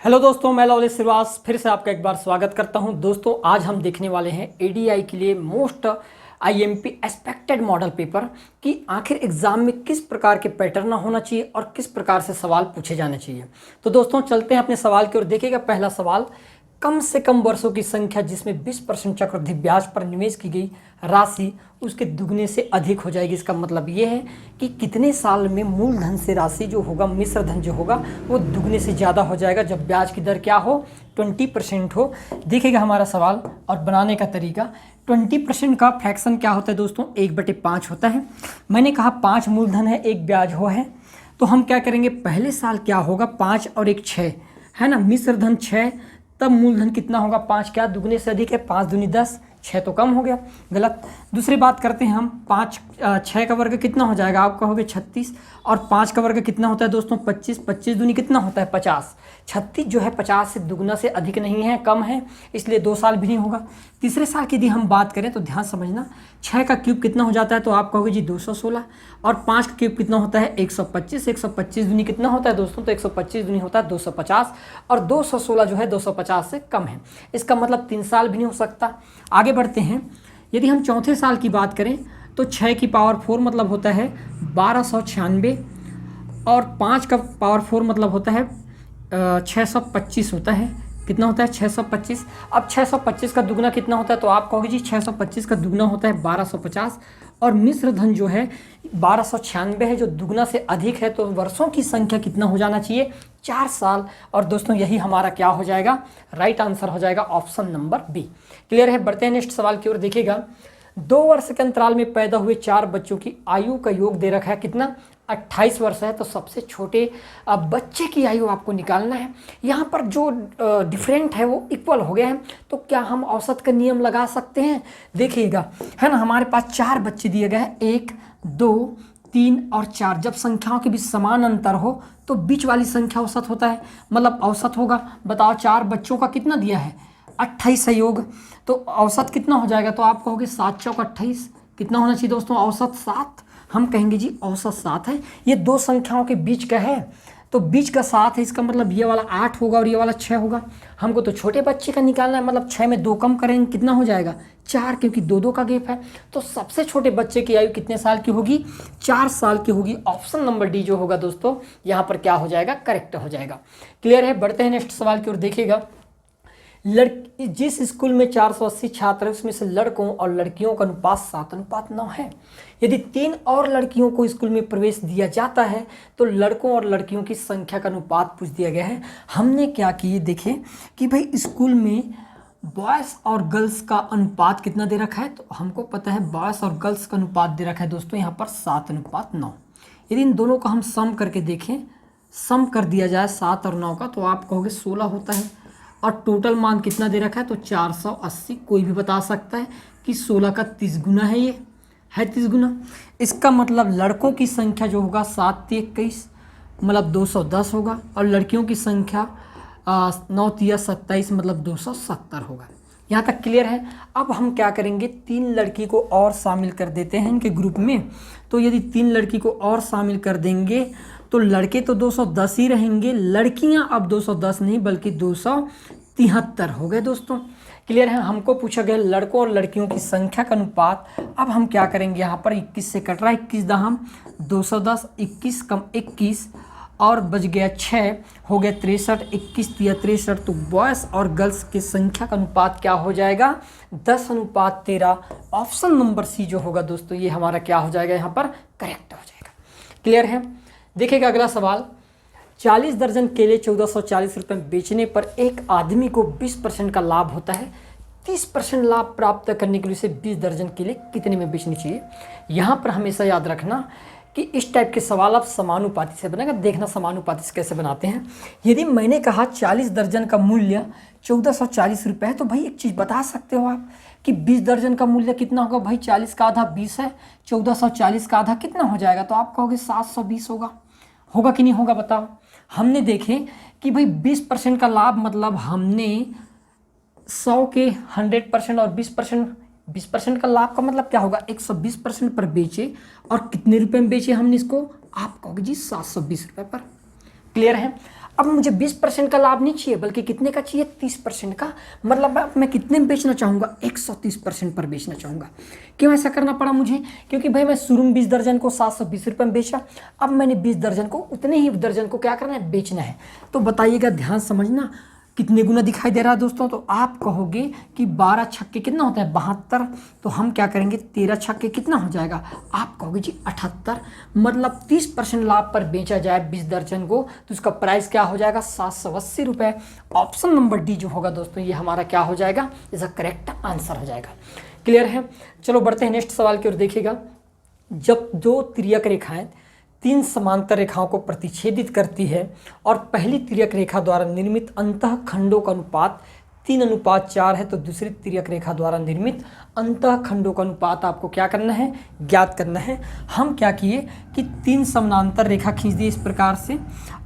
Hello दोस्तों, मैं lovely Shrivas फिर से आपका एक बार स्वागत करता हूं। दोस्तों आज हम देखने वाले हैं एडीआई के लिए most IMP expected model paper कि आखिर एग्जाम में किस प्रकार के पैटर्न होना चाहिए और किस प्रकार से सवाल पूछे जाने चाहिए। तो दोस्तों चलते हैं अपने सवाल की ओर। देखिएगा पहला सवाल, कम से कम वर्षों की संख्या जिसमें 20% चक्रवृद्धि ब्याज पर निवेश की गई राशि उसके दुगने से अधिक हो जाएगी। इसका मतलब ये है कि कितने साल में मूलधन से राशि जो होगा, मिश्र धन जो होगा, वो दुगने से ज़्यादा हो जाएगा जब ब्याज की दर क्या हो, 20% हो। देखिएगा हमारा सवाल और बनाने का तरीका। 20% का फ्रैक्शन क्या होता है दोस्तों, 1/5 होता है। मैंने कहा 5 मूलधन है, 1 ब्याज हो है, तो हम क्या करेंगे, पहले साल क्या होगा, 5 और 1 6 है ना, मिश्र धन 6, तब मूलधन कितना होगा, 5 क्या दुगने से अधिक है, 5 दूनी 10, 6 तो कम हो गया, गलत। दूसरी बात करते हैं हम, 6 का वर्ग कितना हो जाएगा, आप कहोगे 36, और 5 का वर्ग कितना होता है दोस्तों 25, 25 दूनी कितना होता है 50, 36 जो है 50 से दुगना से अधिक नहीं है, कम है, इसलिए 2 साल भी नहीं होगा। तीसरे साल की यदि हम बात करें तो ध्यान समझना, 6 का क्यूब कितना हो जाता है, तो आप कहोगे जी 216, और 5 का क्यूब कितना होता है 125, 125 दूनी कितना होता है दोस्तों, तो 125 दूनी होता है 250, और 216 जो है 250 से कम है। इसका मतलब 3 साल भी नहीं हो सकता। आगे बढ़ते हैं, यदि हम चौथे साल की बात करें तो 6 की पावर 4 मतलब होता है 1296, और 5 का पावर 4 मतलब होता है 625 होता है। कितना होता है 625। अब 625 का दुगना कितना होता है, तो आप कहोगे जी 625 का दुगना होता है 1250, और मिश्र धन जो है 1296 है, जो दुगना से अधिक है, तो वर्षों की संख्या कितना हो जाना चाहिए, 4 साल। और दोस्तों यही हमारा क्या हो जाएगा, राइट आंसर हो जाएगा ऑप्शन नंबर बी। क्लियर है, बढ़ते हैं नेक्स्ट सवाल की ओर। देखिएगा 2 वर्ष के अंतराल में पैदा हुए 4 बच्चों की आयु का योग दे रखा है, कितना 28 वर्ष है। तो सबसे छोटे बच्चे की आयु आपको निकालना है। यहाँ पर जो डिफरेंट है वो इक्वल हो गया है, तो क्या हम औसत का नियम लगा सकते हैं। देखिएगा है ना, हमारे पास 4 बच्चे दिए गए हैं, 1 2 3 और 4। जब संख्याओं के बीच समान अंतर हो तो बीच वाली संख्या औसत होता है, मतलब औसत होगा। बताओ 4 बच्चों का कितना दिया है, 28 योग, तो औसत कितना हो जाएगा, तो आप कहोगे 7 चौक 28, कितना होना चाहिए दोस्तों, औसत 7। हम कहेंगे जी औसत 7 है, ये 2 संख्याओं के बीच का है, तो बीच का 7 है, इसका मतलब ये वाला 8 होगा और ये वाला 6 होगा। हमको तो छोटे बच्चे का निकालना है, मतलब 6 में 2 कम करेंगे कितना हो जाएगा 4, क्योंकि 2 का गैप है। तो सबसे छोटे बच्चे की आयु कितने साल की होगी, 4 साल की होगी। ऑप्शन नंबर डी जो होगा दोस्तों यहाँ पर क्या हो जाएगा, करेक्ट हो जाएगा। क्लियर है, बढ़ते हैं नेक्स्ट सवाल की ओर। देखिएगा जिस स्कूल में 480 छात्र हैं उसमें से लड़कों और लड़कियों का अनुपात 7:9 है। यदि 3 और लड़कियों को स्कूल में प्रवेश दिया जाता है तो लड़कों और लड़कियों की संख्या का अनुपात पूछ दिया गया है। हमने क्या किए, देखें कि भाई स्कूल में बॉयज़ और गर्ल्स का अनुपात कितना दे रखा है, तो हमको पता है बॉयज़ और गर्ल्स का अनुपात दे रखा है दोस्तों यहाँ पर 7:9। यदि इन दोनों का हम सम करके देखें, सम कर दिया जाए 7 और 9 का, तो आप कहोगे 16 होता है, और टोटल मान कितना दे रखा है, तो 480। कोई भी बता सकता है कि 16 का 30 गुना है, ये है 30 गुना। इसका मतलब लड़कों की संख्या जो होगा 7 × 21 मतलब 210 होगा, और लड़कियों की संख्या 9 × 27 मतलब 270 होगा। यहाँ तक क्लियर है। अब हम क्या करेंगे, 3 लड़की को और शामिल कर देते हैं इनके ग्रुप में। तो यदि 3 लड़की को और शामिल कर देंगे तो लड़के तो 210 ही रहेंगे, लड़कियां अब 210 नहीं बल्कि 273 हो गए दोस्तों। क्लियर है, हमको पूछा गया लड़कों और लड़कियों की संख्या का अनुपात। अब हम क्या करेंगे, यहाँ पर 21 से कट रहा है, 21 दहम 210, 21 कम 21 और बच गया 6, हो गया 63, 21 × 63, तो बॉयज़ और गर्ल्स की संख्या का अनुपात क्या हो जाएगा, 10:13। ऑप्शन नंबर सी जो होगा दोस्तों ये हमारा क्या हो जाएगा, यहाँ पर करेक्ट हो जाएगा। क्लियर है, देखिएगा अगला सवाल, 40 दर्जन केले 1440 रुपये बेचने पर एक आदमी को 20% का लाभ होता है। 30% लाभ प्राप्त करने के लिए उसे 20 दर्जन केले कितने में बेचनी चाहिए। यहाँ पर हमेशा याद रखना कि इस टाइप के सवाल आप समानुपाती से बनाएगा। देखना समानुपाती से कैसे बनाते हैं। यदि मैंने कहा 40 दर्जन का मूल्य 1440 रुपये है, तो भाई एक चीज़ बता सकते हो आप कि 20 दर्जन का मूल्य कितना होगा। भाई 40 का आधा 20 है, 1440 का आधा कितना हो जाएगा, तो आप कहोगे 720 होगा कि नहीं होगा, बताओ। हमने देखे कि भाई 20% का लाभ मतलब हमने 100 के 100% और 20% का लाभ का मतलब क्या होगा, 120% पर बेचे, और कितने रुपए में बेचे हमने इसको, आप कहोगे जी 720 रुपये पर। क्लियर है। अब मुझे 20% का लाभ नहीं चाहिए, बल्कि कितने का चाहिए, 30% का। मतलब अब मैं कितने में बेचना चाहूँगा, 130% पर बेचना चाहूँगा। क्यों ऐसा करना पड़ा मुझे, क्योंकि भाई मैं शुरू में 20 दर्जन को 720 रुपये में बेचा, अब मैंने 20 दर्जन को, उतने ही दर्जन को क्या करना है, बेचना है। तो बताइएगा, ध्यान समझना, कितने गुना दिखाई दे रहा है दोस्तों। तो आप कहोगे कि 12 छक्के कितना होता है, 72। तो हम क्या करेंगे, 13 छक्के कितना हो जाएगा, आप कहोगे जी 78। मतलब 30% लाभ पर बेचा जाए 20 दर्जन को, तो उसका प्राइस क्या हो जाएगा, 780 रुपये। ऑप्शन नंबर डी जो होगा दोस्तों, ये हमारा क्या हो जाएगा, इसका करेक्ट आंसर हो जाएगा। क्लियर है। चलो बढ़ते हैं नेक्स्ट सवाल की ओर। देखिएगा, जब दो तिर्यक रेखाएं 3 समांतर रेखाओं को प्रतिच्छेदित करती है और पहली तिर्यक रेखा द्वारा निर्मित अंतःखंडों का अनुपात 3:4 है, तो दूसरी तिर्यक रेखा द्वारा निर्मित अंतःखंडों का अनुपात आपको क्या करना है, ज्ञात करना है। हम क्या किए कि 3 समानांतर रेखा खींच दी इस प्रकार से,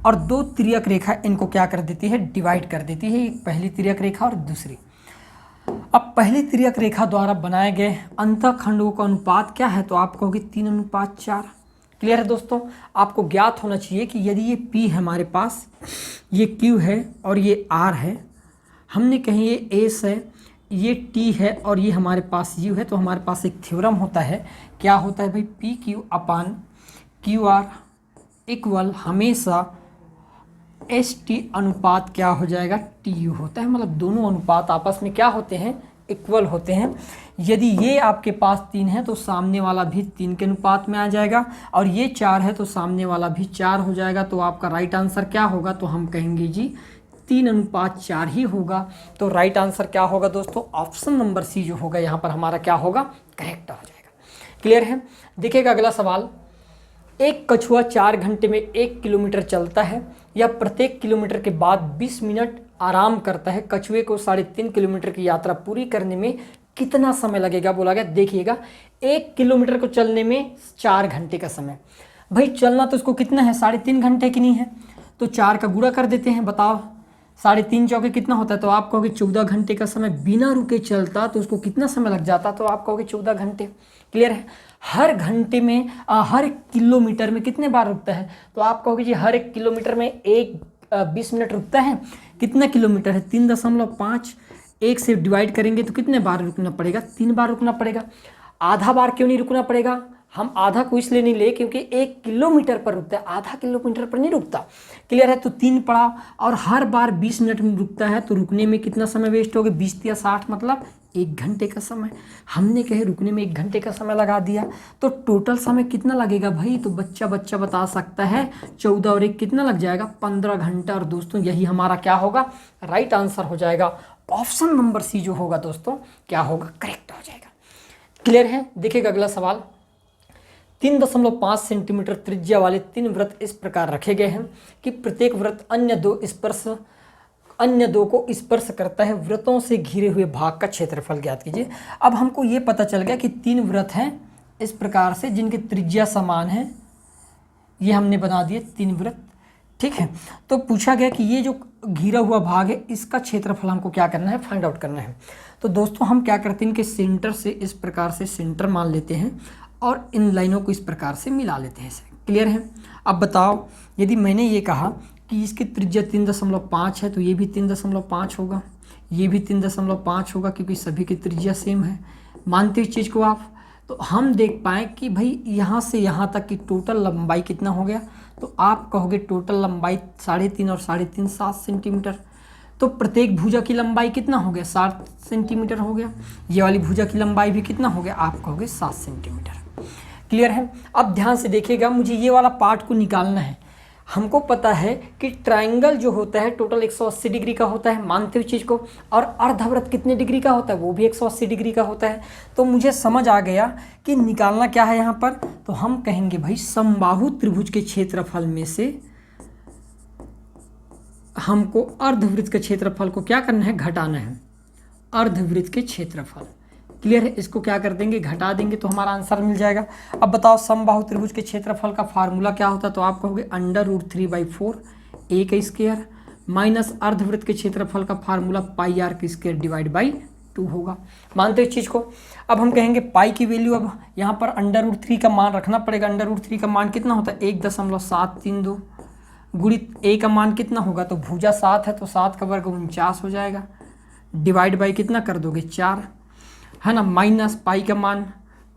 और 2 तिर्यक रेखा इनको क्या कर देती है, डिवाइड कर देती है, एक पहली तिर्यक रेखा और दूसरी। अब पहली तिर्यक रेखा द्वारा बनाए गए अंतःखंडों का अनुपात क्या है, तो आप कहोगे 3:4। क्लियर है दोस्तों। आपको ज्ञात होना चाहिए कि यदि ये P है हमारे पास, ये Q है और ये R है, हमने कहीं ये S है, ये T है और ये हमारे पास U है, तो हमारे पास एक थ्योरम होता है। क्या होता है भाई, PQ/QR इक्वल हमेशा ST अनुपात क्या हो जाएगा, TU होता है। मतलब दोनों अनुपात आपस में क्या होते हैं, इक्वल होते हैं। यदि ये आपके पास 3 है तो सामने वाला भी 3 के अनुपात में आ जाएगा, और ये 4 है तो सामने वाला भी 4 हो जाएगा। तो आपका राइट आंसर क्या होगा, तो हम कहेंगे जी 3:4 ही होगा। तो राइट आंसर क्या होगा दोस्तों, ऑप्शन नंबर सी जो होगा यहाँ पर हमारा क्या होगा, करेक्ट हो जाएगा। क्लियर है। देखिएगा अगला सवाल, एक कछुआ 4 घंटे में 1 किलोमीटर चलता है या प्रत्येक किलोमीटर के बाद 20 मिनट आराम करता है। कछुए को 3.5 किलोमीटर की यात्रा पूरी करने में कितना समय लगेगा, बोला गया। देखिएगा, 1 किलोमीटर को चलने में 4 घंटे का समय। भाई चलना तो इसको कितना है, 3.5 घंटे की नहीं है, तो 4 का गुणा कर देते हैं। बताओ 3.5 चौके कितना होता है, तो आप कहोगे 14 घंटे का समय। बिना रुके चलता तो उसको कितना समय लग जाता, तो आप कहोगे 14 घंटे। क्लियर है। हर घंटे में हर किलोमीटर में कितने बार रुकता है, तो आप कहोगे जी हर 1 किलोमीटर में 20 मिनट रुकता है। कितना किलोमीटर है, 3.5, 1 से डिवाइड करेंगे तो कितने बार रुकना पड़ेगा, 3 बार रुकना पड़ेगा। आधा बार क्यों नहीं रुकना पड़ेगा, हम आधा को इसलिए नहीं ले क्योंकि 1 किलोमीटर पर रुकता है, आधा किलोमीटर पर नहीं रुकता। क्लियर है। तो 3 पड़ा, और हर बार 20 मिनट में रुकता है, तो रुकने में कितना समय वेस्ट हो गया, 20 या 60, मतलब 1 घंटे का समय। हमने कहे रुकने में 1 घंटे का समय लगा दिया, तो टोटल समय कितना लगेगा भाई, तो बच्चा बता सकता है 14 और 1 कितना लग जाएगा, 15 घंटा। और दोस्तों यही हमारा क्या होगा, राइट आंसर हो जाएगा। ऑप्शन नंबर सी जो होगा दोस्तों क्या होगा, करेक्ट हो जाएगा। क्लियर है। देखिएगा अगला सवाल, 3.5 सेंटीमीटर त्रिज्या वाले 3 वृत्त इस प्रकार रखे गए हैं कि प्रत्येक वृत्त अन्य दो को स्पर्श करता है। वृत्तों से घिरे हुए भाग का क्षेत्रफल ज्ञात कीजिए। अब हमको ये पता चल गया कि 3 वृत्त हैं इस प्रकार से जिनकी त्रिज्या समान है, ये हमने बना दिए 3 वृत्त। ठीक है। तो पूछा गया कि ये जो घिरा हुआ भाग है इसका क्षेत्रफल हमको क्या करना है, फाइंड आउट करना है। तो दोस्तों हम क्या करते हैं, इनके सेंटर से इस प्रकार से सेंटर मान लेते हैं और इन लाइनों को इस प्रकार से मिला लेते हैं। क्लियर है। अब बताओ, यदि मैंने ये कहा कि इसकी त्रिज्या 3.5 है, तो ये भी 3.5 होगा, ये भी 3.5 होगा, क्योंकि सभी की त्रिज्या सेम है। मानते इस चीज़ को आप, तो हम देख पाएँ कि भाई यहाँ से यहाँ तक की टोटल लंबाई कितना हो गया, तो आप कहोगे टोटल लंबाई 3.5 और 3.5 7 सेंटीमीटर। तो प्रत्येक भुजा की लंबाई कितना हो गया, 7 सेंटीमीटर हो गया। ये वाली भुजा की लंबाई भी कितना हो गया, आप कहोगे 7 सेंटीमीटर। क्लियर है। अब ध्यान से देखिएगा, मुझे ये वाला पार्ट को निकालना है। हमको पता है कि ट्रायंगल जो होता है टोटल 180 डिग्री का होता है, मानते हुए चीज़ को, और अर्धवृत्त कितने डिग्री का होता है, वो भी 180 डिग्री का होता है। तो मुझे समझ आ गया कि निकालना क्या है यहाँ पर। तो हम कहेंगे भाई समबाहु त्रिभुज के क्षेत्रफल में से हमको अर्धवृत्त के क्षेत्रफल को क्या करना है, घटाना है। अर्धवृत्त के क्षेत्रफल। क्लियर है। इसको क्या कर देंगे, घटा देंगे, तो हमारा आंसर मिल जाएगा। अब बताओ समबाहु त्रिभुज के क्षेत्रफल का फार्मूला क्या होता है, तो आप कहोगे √3/4 a का स्क्वायर माइनस अर्धवृत्त के क्षेत्रफल का फार्मूला πr का स्क्वायर डिवाइड बाई 2 होगा। मानते हैं इस चीज़ को। अब हम कहेंगे पाई की वैल्यू, अब यहाँ पर √3 का मान रखना पड़ेगा। √3 का मान कितना होता है, 1.732 गुणित a का मान कितना होगा, तो भुजा 7 है तो 7 का वर्ग 49 हो जाएगा, डिवाइड बाई कितना कर दोगे 4, है ना, माइनस पाई का मान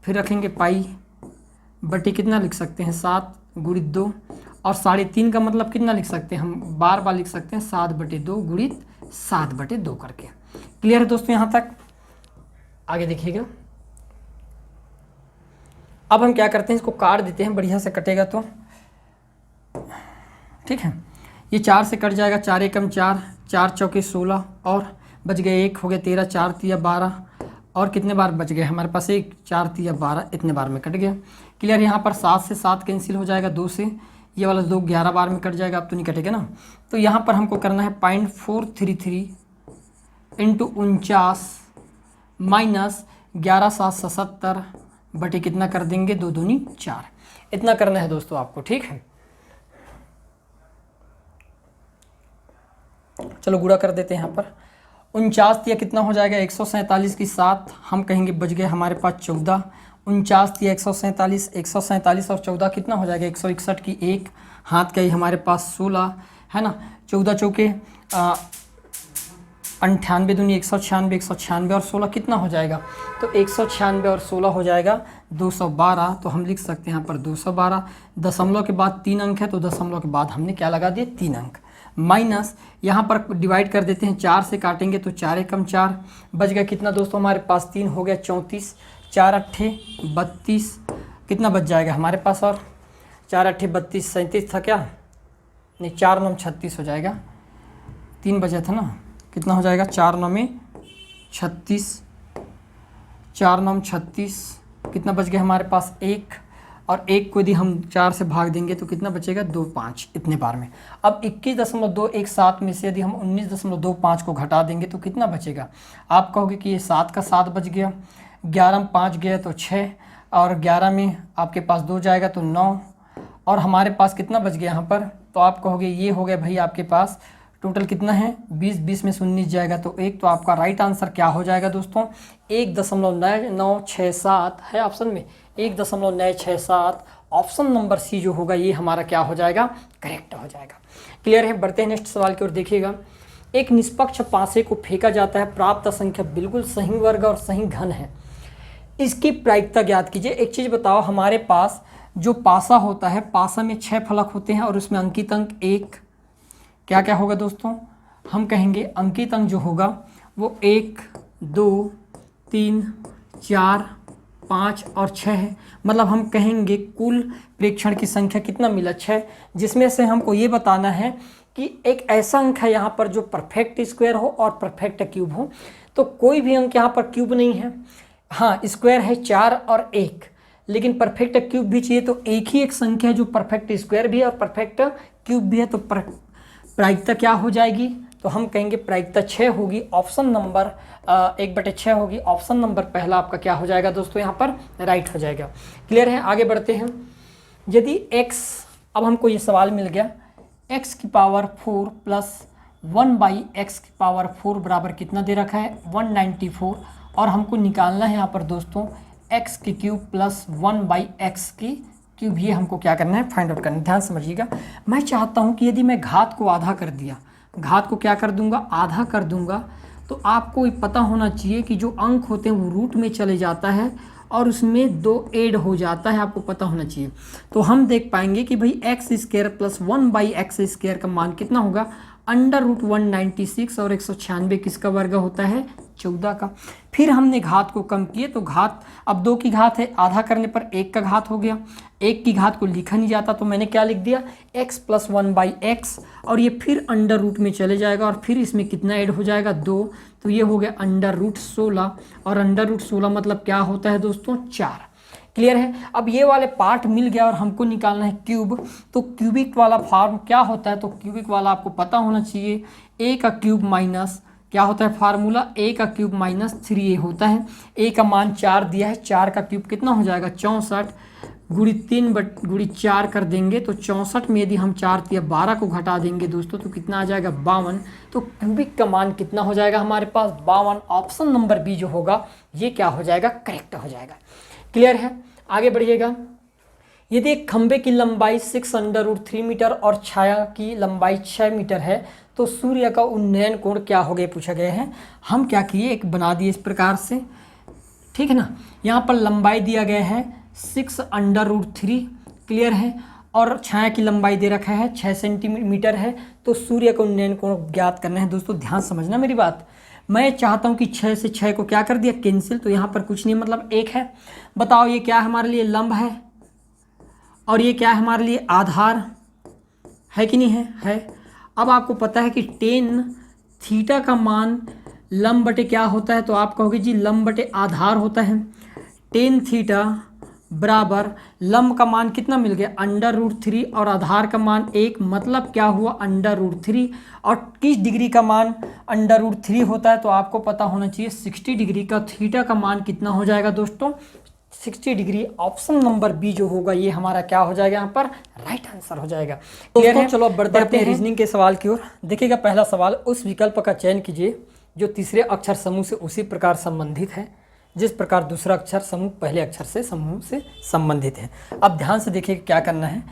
फिर रखेंगे पाई बटे कितना लिख सकते हैं 7 गुणित 2, और 3.5 का मतलब कितना लिख सकते हैं, हम बार बार लिख सकते हैं 7/2 गुणित 7/2 करके। क्लियर है दोस्तों यहाँ तक? आगे देखिएगा। अब हम क्या करते हैं, इसको काट देते हैं, बढ़िया से कटेगा तो ठीक है। ये 4 से कट जाएगा, 4 एकम 4, 4 चौके 16 और बच गए 1 हो गया 13, 4 तिया 12 और कितने बार बच गए हमारे पास 1, 4 तिया 12, इतने बार में कट गया। क्लियर? यहाँ पर 7 से 7 कैंसिल हो जाएगा, 2 से ये वाला 2 11 बार में कट जाएगा, अब तो नहीं कटेगा ना। तो यहाँ पर हमको करना है 0.433 इंटू 49 माइनस 11 7 77 बटे कितना कर देंगे 2 दूनी 4, इतना करना है दोस्तों आपको। ठीक है, चलो गुणा कर देते हैं। यहाँ पर 49 तिया कितना हो जाएगा 147 की 7, हम कहेंगे बच गए हमारे पास 14, 49 तिया 147, 147 और 14 कितना हो जाएगा 161 की 1, हाथ का ही हमारे पास 16 है ना, 14 चौके 98 दूनी 196, 196 और 16 कितना हो जाएगा, तो 196 और 16 हो जाएगा 212, तो हम लिख सकते हैं यहाँ पर 212। दशमलव के बाद 3 अंक है तो दशमलव के बाद हमने क्या लगा दिए 3 अंक, माइनस यहाँ पर डिवाइड कर देते हैं, 4 से काटेंगे तो 4 एकम 4, बच गया कितना दोस्तों हमारे पास 3 हो गया 34, 4 अट्ठे 32, कितना बच जाएगा हमारे पास, और 4 अट्ठे 32, 37 था क्या, नहीं 4 9 36 हो जाएगा, 3 बचा था ना, कितना हो जाएगा 4 9 में 36, 4 9 36, कितना बच गया हमारे पास 1, और 1 को यदि हम 4 से भाग देंगे तो कितना बचेगा 2 5, इतने बार में। अब 21.217 में से यदि हम 19.25 को घटा देंगे तो कितना बचेगा, आप कहोगे कि ये 7 का 7 बच गया, 11 में 5 गया तो 6, और 11 में आपके पास 2 जाएगा तो 9, और हमारे पास कितना बच गया यहाँ पर, तो आप कहोगे ये हो गया भाई आपके पास टोटल कितना है 20, 20 में से 19 जाएगा तो 1, तो आपका राइट आंसर क्या हो जाएगा दोस्तों 1.967 है ऑप्शन में, 1.967, ऑप्शन नंबर सी जो होगा ये हमारा क्या हो जाएगा, करेक्ट हो जाएगा। क्लियर है? बढ़ते हैं नेक्स्ट सवाल की ओर। देखिएगा, एक निष्पक्ष पासे को फेंका जाता है, प्राप्त संख्या बिल्कुल सही वर्ग और सही घन है, इसकी प्रायिकता ज्ञात कीजिए। एक चीज़ बताओ, हमारे पास जो पासा होता है, पासा में 6 फलक होते हैं और उसमें अंकित अंक 1, क्या क्या होगा दोस्तों, हम कहेंगे अंकित अंक जो होगा वो 1 2 3 4 5 और 6 है, मतलब हम कहेंगे कुल प्रेक्षण की संख्या कितना मिला 6, जिसमें से हमको ये बताना है कि एक ऐसा अंक है यहाँ पर जो परफेक्ट स्क्वायर हो और परफेक्ट क्यूब हो, तो कोई भी अंक यहाँ पर क्यूब नहीं है, हाँ स्क्वायर है 4 और 1, लेकिन परफेक्ट क्यूब भी चाहिए, तो एक ही एक संख्या है जो परफेक्ट स्क्वायर भी है और परफेक्ट क्यूब भी है, तो प्रायिकता क्या हो जाएगी, तो हम कहेंगे प्रायिकता 6 होगी, ऑप्शन नंबर 1/6 होगी, ऑप्शन नंबर पहला आपका क्या हो जाएगा दोस्तों यहाँ पर राइट हो जाएगा। क्लियर है? आगे बढ़ते हैं। यदि x, अब हमको ये सवाल मिल गया, x की पावर 4 प्लस 1/x की पावर 4 बराबर कितना दे रखा है 194, और हमको निकालना है यहाँ पर दोस्तों x की क्यूब प्लस 1/x की क्यूब, ये हमको क्या करना है फाइंड आउट करना है। ध्यान समझिएगा, मैं चाहता हूँ कि यदि मैं घात को आधा कर दिया, घात को क्या कर दूंगा आधा कर दूंगा, तो आपको ये पता होना चाहिए कि जो अंक होते हैं वो रूट में चले जाता है और उसमें 2 ऐड हो जाता है, आपको पता होना चाहिए। तो हम देख पाएंगे कि भाई x² प्लस 1/x² का मान कितना होगा √196, और 196 किसका वर्ग होता है 14 का। फिर हमने घात को कम किए, तो घात अब 2 की घात है, आधा करने पर 1 का घात हो गया, 1 की घात को लिखा नहीं जाता तो मैंने क्या लिख दिया x प्लस 1/x, और ये फिर √ में चले जाएगा और फिर इसमें कितना ऐड हो जाएगा 2, तो ये हो गया √16, और √16 मतलब क्या होता है दोस्तों 4। क्लियर है? अब ये वाले पार्ट मिल गया और हमको निकालना है क्यूब, तो क्यूबिक वाला फॉर्म क्या होता है, तो क्यूबिक वाला आपको पता होना चाहिए, a का क्यूब माइनस क्या होता है फार्मूला, a का क्यूब माइनस 3a होता है। a का मान 4 दिया है, 4 का क्यूब कितना हो जाएगा 64, गुणित 3 गुणित 4 कर देंगे तो 64 में यदि हम 4 या 12 को घटा देंगे दोस्तों तो कितना आ जाएगा 52, तो क्यूबिक का मान कितना हो जाएगा हमारे पास 52, ऑप्शन नंबर बी जो होगा ये क्या हो जाएगा करेक्ट हो जाएगा। क्लियर है? आगे बढ़िएगा। यदि एक खंबे की लंबाई 6√3 मीटर और छाया की लंबाई 6 मीटर है तो सूर्य का उन्नयन कोण क्या हो गया पूछा गया है। हम क्या किए, एक बना दिए इस प्रकार से, ठीक है ना। यहाँ पर लंबाई दिया गया है 6√3, क्लियर है, और छाया की लंबाई दे रखा है 6 सेंटीमीटर है। तो सूर्य का उन्नयन कोण ज्ञात करना है। दोस्तों ध्यान समझना मेरी बात, मैं चाहता हूँ कि 6 से 6 को क्या कर दिया, कैंसिल, तो यहाँ पर कुछ नहीं, मतलब 1 है। बताओ ये क्या हमारे लिए लंब है और ये क्या है हमारे लिए आधार है कि नहीं है, है। अब आपको पता है कि टेन थीटा का मान लंब बटे क्या होता है, तो आप कहोगे जी लंब बटे आधार होता है। टेन थीटा बराबर लंब का मान कितना मिल गया, √3 और आधार का मान 1, मतलब क्या हुआ √3। और किस डिग्री का मान √3 होता है, तो आपको पता होना चाहिए 60 डिग्री का थीटा का मान कितना हो जाएगा दोस्तों, 60 डिग्री। ऑप्शन नंबर बी जो होगा ये हमारा क्या हो जाएगा, यहाँ पर राइट आंसर हो जाएगा। दोस्तों चलो अब बढ़ते हैं रीजनिंग के सवाल की ओर। देखिएगा पहला सवाल, उस विकल्प का चयन कीजिए जो तीसरे अक्षर समूह से उसी प्रकार संबंधित है जिस प्रकार दूसरा अक्षर समूह पहले अक्षर से समूह से संबंधित है। अब ध्यान से देखिए क्या करना है।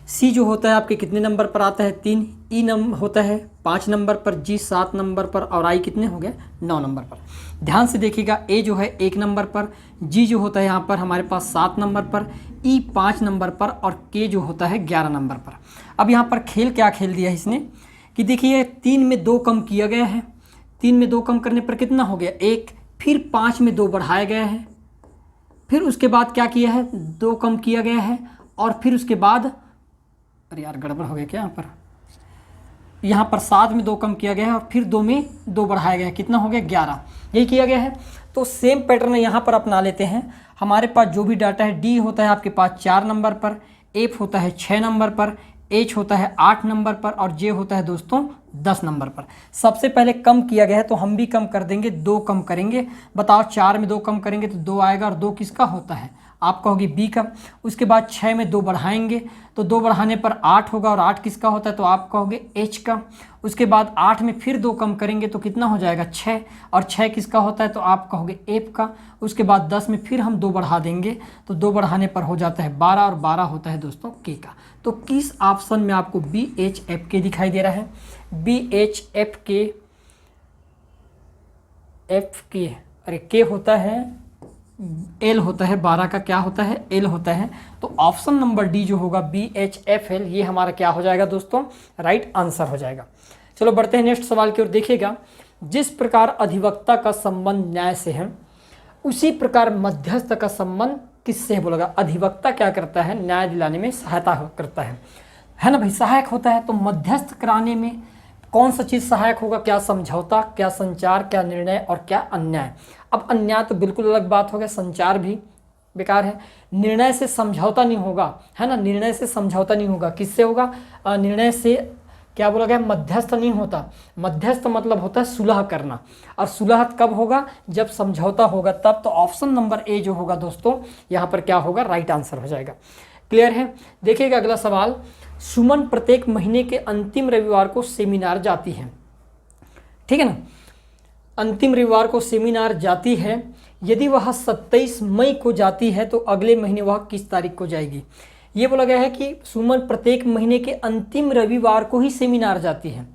सी जो होता है आपके कितने नंबर पर आता है, 3। ई नंबर होता है 5 नंबर पर, जी 7 नंबर पर, और आई कितने हो गए 9 नंबर पर। ध्यान से देखिएगा, ए जो है 1 नंबर पर, जी जो होता है यहाँ पर हमारे पास 7 नंबर पर, ई 5 नंबर पर, और के जो होता है 11 नंबर पर। अब यहाँ पर खेल क्या खेल दिया है इसने कि देखिए 3 में 2 कम किया गया है, 3 में 2 कम करने पर कितना हो गया 1, फिर 5 में 2 बढ़ाया गया है, फिर उसके बाद क्या किया है 2 कम किया गया है, और फिर उसके बाद अरे यार गड़बड़ हो गया क्या, यहाँ पर 7 में 2 कम किया गया है और फिर 2 में 2 बढ़ाया गया है, कितना हो गया 11, यही किया गया है। तो सेम पैटर्न यहाँ पर अपना लेते हैं। हमारे पास जो भी डाटा है, डी होता है आपके पास 4 नंबर पर, एफ होता है 6 नंबर पर, एच होता है 8 नंबर पर, और जे होता है दोस्तों 10 नंबर पर। सबसे पहले कम किया गया है तो हम भी कम कर देंगे, 2 कम करेंगे। बताओ 4 में 2 कम करेंगे तो 2 आएगा, और 2 किसका होता है, आप कहोगे बी का। उसके बाद 6 में 2 बढ़ाएंगे तो 2 बढ़ाने पर 8 होगा, और 8 किसका होता है, तो आप कहोगे एच का। उसके बाद 8 में फिर 2 कम करेंगे तो कितना हो जाएगा 6, और 6 किसका होता है, तो आप कहोगे एफ का। उसके बाद 10 में फिर हम 2 बढ़ा देंगे तो 2 बढ़ाने पर हो जाता है 12, और 12 होता है दोस्तों के का। तो किस ऑप्शन में आपको बी एच एफ के दिखाई दे रहा है, बी एच एफ के, एफ के, अरे के होता है, एल होता है, 12 का क्या होता है एल होता है। तो ऑप्शन नंबर डी जो होगा बी एच एफ एल, ये हमारा क्या हो जाएगा दोस्तों, राइट आंसर हो जाएगा। चलो बढ़ते हैं नेक्स्ट सवाल की ओर। देखिएगा, जिस प्रकार अधिवक्ता का संबंध न्याय से है उसी प्रकार मध्यस्थ का संबंध किससे है बोलेगा। अधिवक्ता क्या करता है, न्याय दिलाने में सहायता करता है ना भाई, सहायक होता है। तो मध्यस्थ कराने में कौन सा चीज़ सहायक होगा, क्या समझौता, क्या संचार, क्या निर्णय, और क्या अन्याय। अब अन्याय तो बिल्कुल अलग बात हो गया, संचार भी बेकार है। निर्णय से समझौता नहीं होगा, है ना, निर्णय से समझौता नहीं होगा। किससे होगा, निर्णय से क्या बोला गया, मध्यस्थ नहीं होता। मध्यस्थ मतलब होता है सुलह करना, और सुलह कब होगा, जब समझौता होगा तब। तो ऑप्शन नंबर ए जो होगा दोस्तों यहाँ पर क्या होगा, राइट आंसर हो जाएगा। क्लियर है। देखिएगा अगला सवाल, सुमन प्रत्येक महीने के अंतिम रविवार को सेमिनार जाती है, ठीक है ना, अंतिम रविवार को सेमिनार जाती है। यदि वह 27 मई को जाती है तो अगले महीने वह किस तारीख को जाएगी। ये बोला गया है कि सुमन प्रत्येक महीने के अंतिम रविवार को ही सेमिनार जाती है।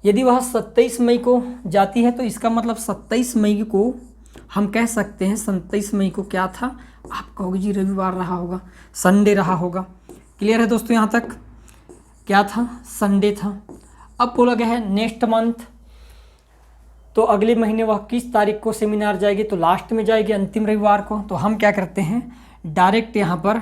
यदि वह 27 मई को जाती है तो इसका मतलब 27 मई को हम कह सकते हैं, 27 मई को क्या था, आप कहोगे जी रविवार रहा होगा, संडे रहा होगा। क्लियर है दोस्तों, यहाँ तक क्या था, संडे था। अब बोला गया है नेक्स्ट मंथ, तो अगले महीने वह किस तारीख को सेमिनार जाएगी, तो लास्ट में जाएगी, अंतिम रविवार को। तो हम क्या करते हैं, डायरेक्ट यहाँ पर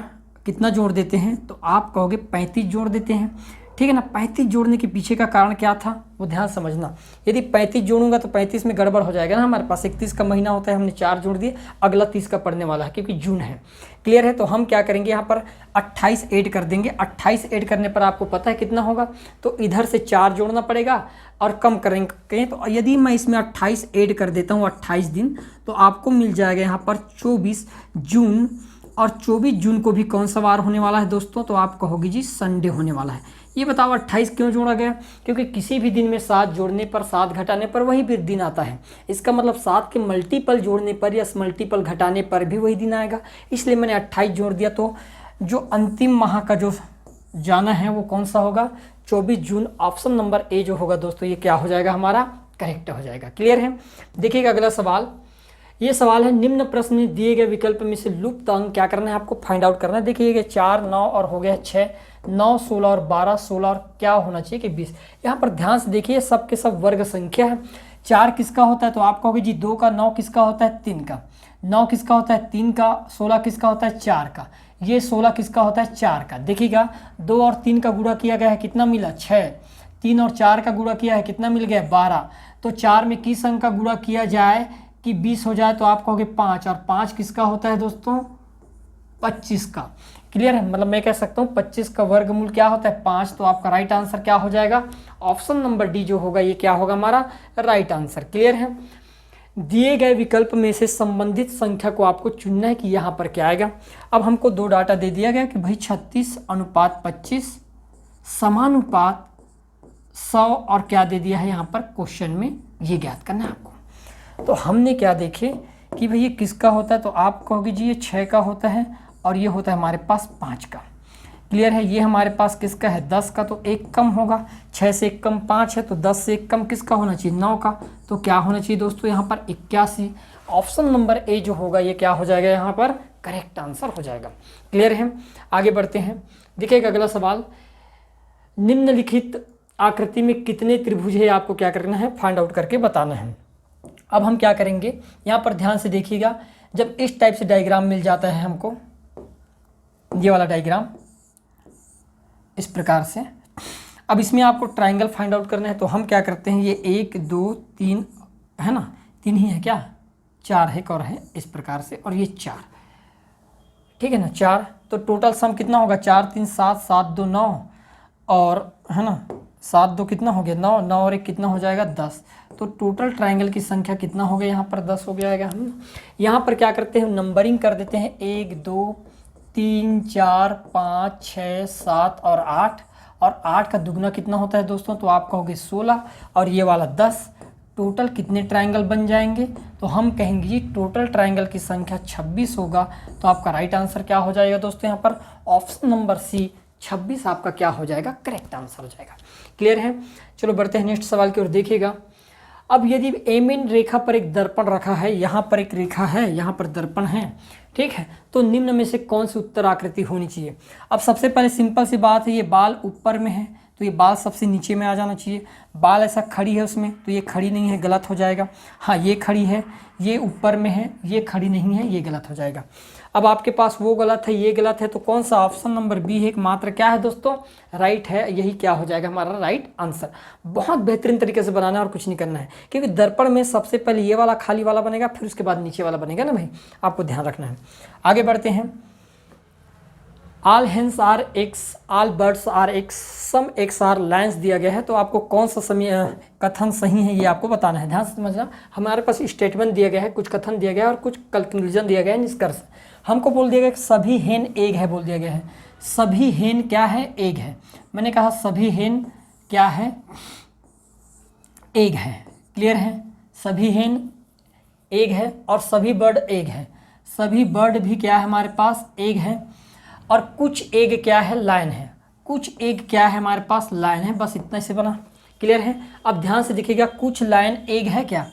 कितना जोड़ देते हैं, तो आप कहोगे 35 जोड़ देते हैं, ठीक है ना। 35 जोड़ने के पीछे का कारण क्या था वो ध्यान समझना। यदि 35 जोड़ूंगा तो 35 में गड़बड़ हो जाएगा ना, हमारे पास 31 का महीना होता है, हमने 4 जोड़ दिए, अगला 30 का पड़ने वाला है क्योंकि जून है। क्लियर है। तो हम क्या करेंगे, यहाँ पर 28 ऐड कर देंगे। 28 ऐड करने पर आपको पता है कितना होगा, तो इधर से 4 जोड़ना पड़ेगा और कम करेंगे। तो यदि मैं इसमें 28 ऐड कर देता हूँ 28 दिन, तो आपको मिल जाएगा यहाँ पर 24 जून। और 24 जून को भी कौन सा वार होने वाला है दोस्तों, तो आप कहोगे जी संडे होने वाला है। ये बताओ 28 क्यों जोड़ा गया, क्योंकि किसी भी दिन में 7 जोड़ने पर 7 घटाने पर वही भी दिन आता है। इसका मतलब 7 के मल्टीपल जोड़ने पर या मल्टीपल घटाने पर भी वही दिन आएगा, इसलिए मैंने 28 जोड़ दिया। तो जो अंतिम माह का जो जाना है वो कौन सा होगा, 24 जून। ऑप्शन नंबर ए जो होगा दोस्तों ये क्या हो जाएगा, हमारा करेक्ट हो जाएगा। क्लियर है। देखिएगा अगला सवाल, ये सवाल है निम्न प्रश्न में दिए गए विकल्प में से लुप्त अंक क्या करना है, आपको फाइंड आउट करना है। देखिएगा 4, 9 और हो गया 6, 9, 16 और 12, 16 और क्या होना चाहिए कि 20। यहाँ पर ध्यान से देखिए सब के सब वर्ग संख्या है। 4 किसका होता है, तो आप कहोगे जी 2 का, 9 किसका होता है, 3 का, 9 किसका होता है, 3 का, 16 किसका होता है, 4 का, ये 16 किसका होता है, 4 का। देखिएगा 2 और 3 का गुणा किया गया है, कितना मिला, 6, 3 और 4 का गुणा किया है, कितना मिल गया, 12। तो 4 में किस अंक का गुणा किया जाए कि 20 हो जाए, तो आप कहोगे 5, और 5 किसका होता है दोस्तों, 25 का। क्लियर है, मतलब मैं कह सकता हूँ 25 का वर्गमूल क्या होता है, 5। तो आपका राइट आंसर क्या हो जाएगा, ऑप्शन नंबर डी जो होगा ये क्या होगा, हमारा राइट आंसर। क्लियर है। दिए गए विकल्प में से संबंधित संख्या को आपको चुनना है कि यहाँ पर क्या आएगा। अब हमको 2 डाटा दे दिया गया कि भाई 36:25 समानुपात 100 और क्या दे दिया है यहाँ पर क्वेश्चन में, ये ज्ञात करना है आपको। तो हमने क्या देखे कि भाई ये किसका होता है, तो आप कहोगे जी ये 6 का होता है और ये होता है हमारे पास 5 का। क्लियर है। ये हमारे पास किसका है, 10 का, तो 1 कम होगा, 6 से 1 कम 5 है, तो 10 से 1 कम किसका होना चाहिए, 9 का। तो क्या होना चाहिए दोस्तों यहाँ पर 81। ऑप्शन नंबर ए जो होगा ये क्या हो जाएगा, यहाँ पर करेक्ट आंसर हो जाएगा। क्लियर है। आगे बढ़ते हैं। देखिएगा अगला सवाल, निम्नलिखित आकृति में कितने त्रिभुज है, आपको क्या करना है, फाइंड आउट करके बताना है। अब हम क्या करेंगे, यहाँ पर ध्यान से देखिएगा, जब इस टाइप से डायग्राम मिल जाता है हमको, ये वाला डायग्राम इस प्रकार से, अब इसमें आपको ट्राइंगल फाइंड आउट करना है। तो हम क्या करते हैं, ये 1, 2, 3 है ना, 3 ही है क्या, 4 है, एक और है इस प्रकार से, और ये 4, ठीक है ना, 4। तो टोटल सम कितना होगा, 4, 3, 7, 7, 2, 9 और है ना 7, 2 कितना हो गया, 9, 9 और 1 कितना हो जाएगा, 10। तो टोटल ट्राइंगल की संख्या कितना हो गया, यहाँ पर 10 हो गया है। हम यहाँ पर क्या करते हैं, नंबरिंग कर देते हैं, 1, 2, 3, 4, 5, 6, 7 और 8, और 8 का दुगना कितना होता है दोस्तों, तो आप कहोगे 16 और ये वाला 10। टोटल कितने ट्राइंगल बन जाएंगे, तो हम कहेंगे जी टोटल ट्राइंगल की संख्या 26 होगा। तो आपका राइट आंसर क्या हो जाएगा दोस्तों, यहाँ पर ऑप्शन नंबर सी 26 आपका क्या हो जाएगा, करेक्ट आंसर हो जाएगा। क्लियर है। चलो बढ़ते हैं नेक्स्ट सवाल की ओर। देखिएगा अब यदि एमएन रेखा पर एक दर्पण रखा है, यहाँ पर एक रेखा है, यहाँ पर दर्पण है, ठीक है, तो निम्न में से कौन सी उत्तर आकृति होनी चाहिए। अब सबसे पहले सिंपल सी बात है, ये बाल ऊपर में है तो ये बाल सबसे नीचे में आ जाना चाहिए। बाल ऐसा खड़ी है उसमें, तो ये खड़ी नहीं है, गलत हो जाएगा। हाँ ये खड़ी है, ये ऊपर में है, ये खड़ी नहीं है, ये गलत हो जाएगा। अब आपके पास वो गलत है, ये गलत है, तो कौन सा, ऑप्शन नंबर बी है एकमात्र क्या है दोस्तों, राइट है। यही क्या हो जाएगा हमारा राइट आंसर। बहुत बेहतरीन तरीके से बनाना है और कुछ नहीं करना है, क्योंकि दर्पण में सबसे पहले ये वाला खाली वाला बनेगा, फिर उसके बाद नीचे वाला बनेगा ना भाई, आपको ध्यान रखना है। आगे बढ़ते हैं। All hens are X, all birds are X, some X are lions दिया गया है, तो आपको कौन सा कथन सही है ये आपको बताना है। ध्यान से समझना, हमारे पास स्टेटमेंट दिया गया है, कुछ कथन दिया गया है और कुछ कंक्लूजन दिया गया है, निष्कर्ष। हमको बोल दिया गया कि सभी हेन एग है, बोल दिया गया है सभी हेन क्या है, एग है। मैंने कहा सभी हेन क्या है, एग है। क्लियर है। सभी हेन एग है और सभी बर्ड एग है। सभी बर्ड भी क्या है हमारे पास, एग है, और कुछ एग क्या है, लायन है। कुछ एग क्या है हमारे पास, लायन है। बस इतना से बना। क्लियर है। अब ध्यान से देखिएगा, कुछ लायन एग है क्या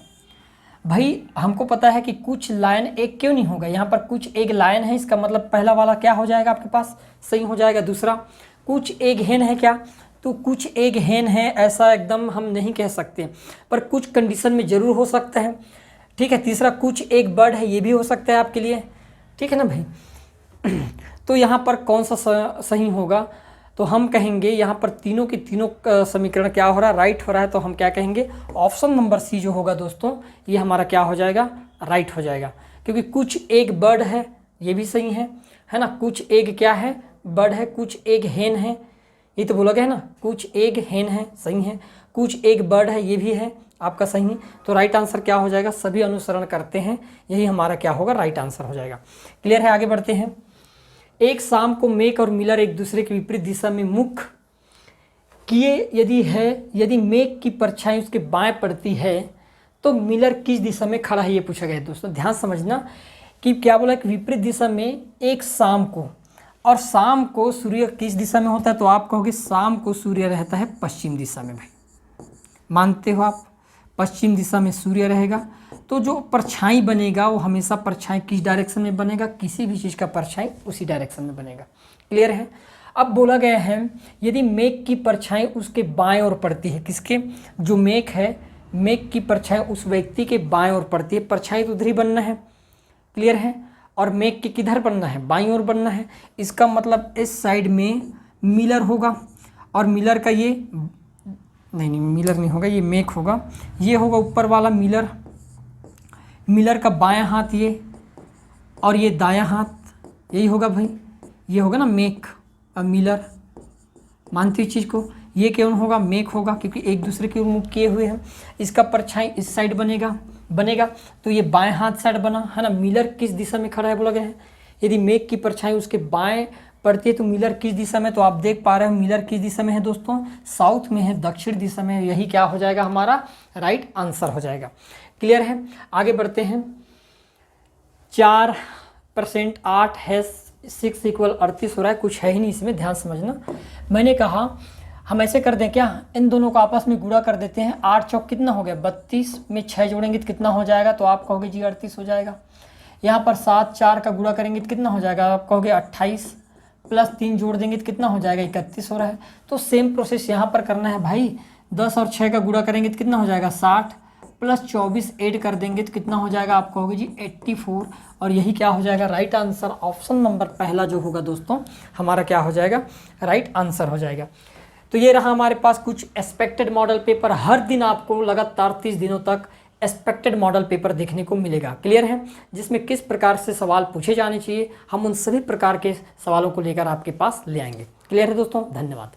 भाई, हमको पता है कि कुछ लायन एग क्यों नहीं होगा, यहाँ पर कुछ एग लायन है, इसका मतलब पहला वाला क्या हो जाएगा आपके पास, सही हो जाएगा। दूसरा, कुछ एग हेन है क्या, तो कुछ एग हेन है ऐसा एकदम हम नहीं कह सकते, पर कुछ कंडीशन में ज़रूर हो सकता है। ठीक है। तीसरा, कुछ एग बर्ड है, ये भी हो सकता है आपके लिए। ठीक है ना भाई। तो यहाँ पर कौन सा सही होगा, तो हम कहेंगे यहाँ पर तीनों की तीनों समीकरण क्या हो रहा है, राइट हो रहा है। तो हम क्या कहेंगे, ऑप्शन नंबर सी जो होगा दोस्तों ये हमारा क्या हो जाएगा, राइट हो जाएगा। क्योंकि कुछ एग बर्ड है, ये भी सही है ना। कुछ एग क्या है, बर्ड है। कुछ एग हेन है, ये तो बोला गया है ना, कुछ एग हेन है, सही है। कुछ एग बर्ड है, ये भी है आपका सही। तो राइट आंसर क्या हो जाएगा, सभी अनुसरण करते हैं, यही हमारा क्या होगा, राइट आंसर हो जाएगा। क्लियर है। आगे बढ़ते हैं। एक शाम को मेक और मिलर एक दूसरे के विपरीत दिशा में मुख किए यदि मेक की परछाई उसके बाएं पड़ती है तो मिलर किस दिशा में खड़ा है, ये पूछा गया है दोस्तों। ध्यान समझना कि क्या बोला कि विपरीत दिशा में एक शाम को, और शाम को सूर्य किस दिशा में होता है, तो आप कहोगे शाम को सूर्य रहता है पश्चिम दिशा में। भाई मानते हो आप, पश्चिम दिशा में सूर्य रहेगा। तो जो परछाई बनेगा वो हमेशा परछाई किस डायरेक्शन में बनेगा, किसी भी चीज़ का परछाई उसी डायरेक्शन में बनेगा। क्लियर है। अब बोला गया है यदि मेघ की परछाई उसके बाएं ओर पड़ती है, किसके, जो मेघ है, मेघ की परछाई उस व्यक्ति के बाएं ओर पड़ती है, परछाई तो उधर ही बनना है। क्लियर है। और मेघ के किधर बनना है, बाईं ओर बनना है। इसका मतलब इस साइड में मिलर होगा, और मिलर का ये नहीं मिलर नहीं होगा, ये मेघ होगा, ये होगा ऊपर वाला मिलर, मिलर का बायां हाथ ये, और ये दायां हाथ, यही होगा भाई, ये होगा ना मेघ और मिलर। मानती इस चीज़ को, ये क्यों होगा, मेघ होगा, क्योंकि एक दूसरे के मुख किए हुए हैं। इसका परछाई इस साइड बनेगा तो ये बाएं हाथ साइड बना है ना। मिलर किस दिशा में खड़ा है बोला गया है, यदि मेघ की परछाई उसके बाएं पड़ती है तो मिलर किस दिशा में, तो आप देख पा रहे हो मिलर किस दिशा में है दोस्तों, साउथ में है, दक्षिण दिशा में है। यही क्या हो जाएगा, हमारा राइट आंसर हो जाएगा। क्लियर है। आगे बढ़ते हैं। 4% 8 है 6 = 38 हो रहा है, कुछ है ही नहीं इसमें, ध्यान समझना। मैंने कहा हम ऐसे कर दें क्या, इन दोनों को आपस में गुणा कर देते हैं। 8 चौक कितना हो गया 32, में 6 जोड़ेंगे तो कितना हो जाएगा, तो आप कहोगे जी 38 हो जाएगा। यहाँ पर 7 4 का गुणा करेंगे तो कितना हो जाएगा, आप कहोगे 28, प्लस 3 जोड़ देंगे तो कितना हो जाएगा 31 हो रहा है। तो सेम प्रोसेस यहाँ पर करना है भाई। 10 और 6 का गुणा करेंगे तो कितना हो जाएगा 60, प्लस 24 ऐड कर देंगे तो कितना हो जाएगा, आप कहोगे जी 84। और यही क्या हो जाएगा, राइट आंसर। ऑप्शन नंबर पहला जो होगा दोस्तों हमारा क्या हो जाएगा, राइट आंसर हो जाएगा। तो ये रहा हमारे पास कुछ एक्सपेक्टेड मॉडल पेपर। हर दिन आपको लगातार 30 दिनों तक एक्सपेक्टेड मॉडल पेपर देखने को मिलेगा। क्लियर है। जिसमें किस प्रकार से सवाल पूछे जाने चाहिए, हम उन सभी प्रकार के सवालों को लेकर आपके पास ले आएंगे। क्लियर है दोस्तों, धन्यवाद।